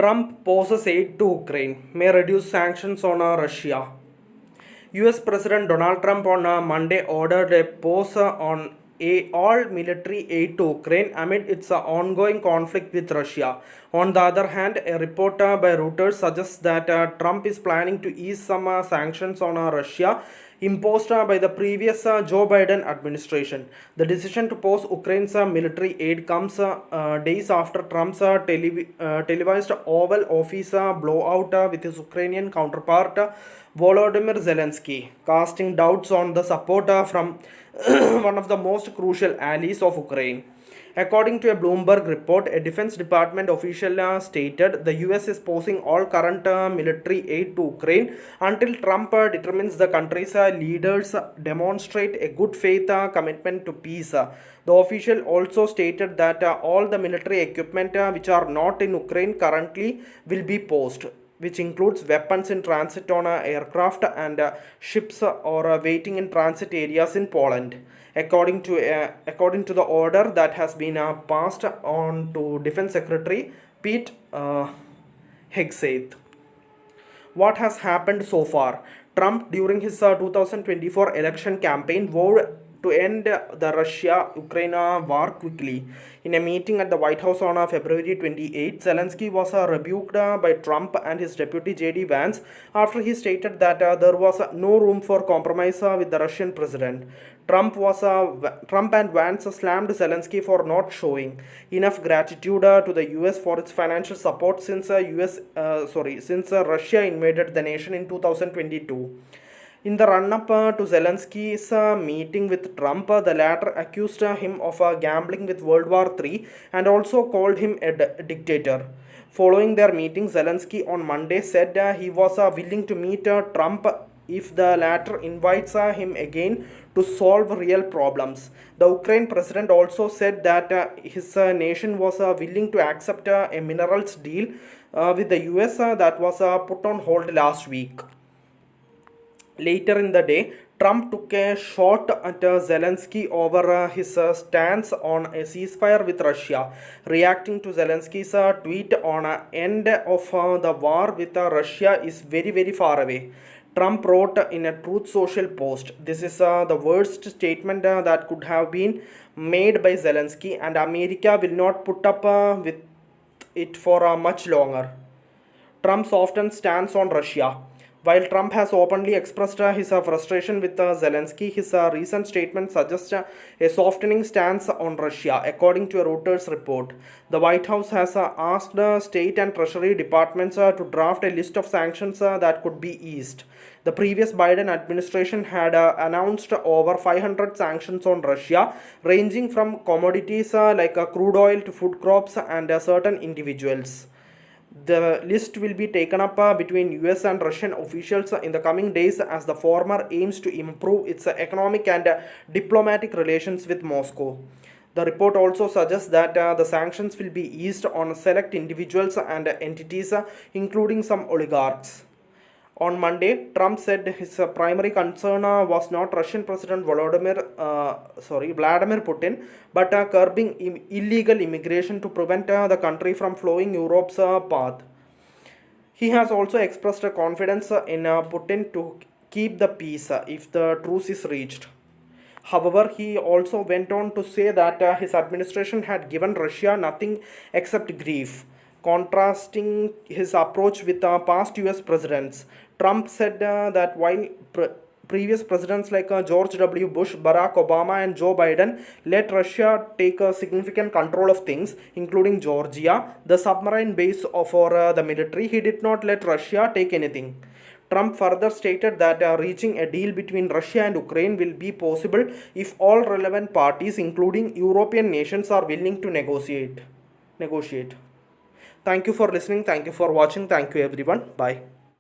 Trump poses aid to Ukraine, may reduce sanctions on Russia. US President Donald Trump on Monday ordered a pause on all military aid to Ukraine amid its ongoing conflict with Russia. On the other hand, a report by Reuters suggests that Trump is planning to ease some sanctions on Russia imposed by the previous Joe Biden administration. The decision to pause Ukraine's military aid comes days after Trump's televised Oval Office blowout with his Ukrainian counterpart Volodymyr Zelensky, casting doubts on the support from one of the most crucial allies of Ukraine. According to a Bloomberg report, a Defense Department official stated the US is pausing all current military aid to Ukraine until Trump determines the country's leaders demonstrate a good faith commitment to peace. The official also stated that all the military equipment which are not in Ukraine currently will be paused, which includes weapons in transit on aircraft and ships or waiting in transit areas in Poland. According to the order that has been passed on to Defense Secretary Pete Hegseth. What has happened so far? Trump, during his 2024 election campaign, vowed to end the Russia-Ukraine war quickly. In a meeting at the White House on February 28, Zelensky was rebuked by Trump and his deputy J.D. Vance after he stated that there was no room for compromise with the Russian president. Trump and Vance slammed Zelensky for not showing enough gratitude to the US for its financial support since Russia invaded the nation in 2022. In the run-up to Zelensky's meeting with Trump, the latter accused him of gambling with World War III and also called him a dictator. Following their meeting, Zelensky on Monday said he was willing to meet Trump if the latter invites him again to solve real problems. The Ukraine president also said that his nation was willing to accept a minerals deal with the US that was put on hold last week. Later in the day, Trump took a shot at Zelensky over his stance on a ceasefire with Russia, reacting to Zelensky's tweet on end of the war with Russia is very, very far away. Trump wrote in a Truth Social post, "This is the worst statement that could have been made by Zelensky, and America will not put up with it for much longer." Trump's often stance on Russia. While Trump has openly expressed his frustration with Zelensky, his recent statement suggests a softening stance on Russia, according to a Reuters report. The White House has asked State and Treasury departments to draft a list of sanctions that could be eased. The previous Biden administration had announced over 500 sanctions on Russia, ranging from commodities like crude oil to food crops and certain individuals. The list will be taken up between US and Russian officials in the coming days as the former aims to improve its economic and diplomatic relations with Moscow. The report also suggests that the sanctions will be eased on select individuals and entities, including some oligarchs. On Monday, Trump said his primary concern was not Russian President Vladimir Putin, but curbing illegal immigration to prevent the country from following Europe's path. He has also expressed confidence in Putin to keep the peace if the truce is reached. However, he also went on to say that his administration had given Russia nothing except grief. Contrasting his approach with past US presidents, Trump said that while previous presidents like George W. Bush, Barack Obama, and Joe Biden let Russia take significant control of things, including Georgia, the submarine base for the military, he did not let Russia take anything. Trump further stated that reaching a deal between Russia and Ukraine will be possible if all relevant parties, including European nations, are willing to negotiate. Thank you for listening. Thank you for watching. Thank you everyone. Bye.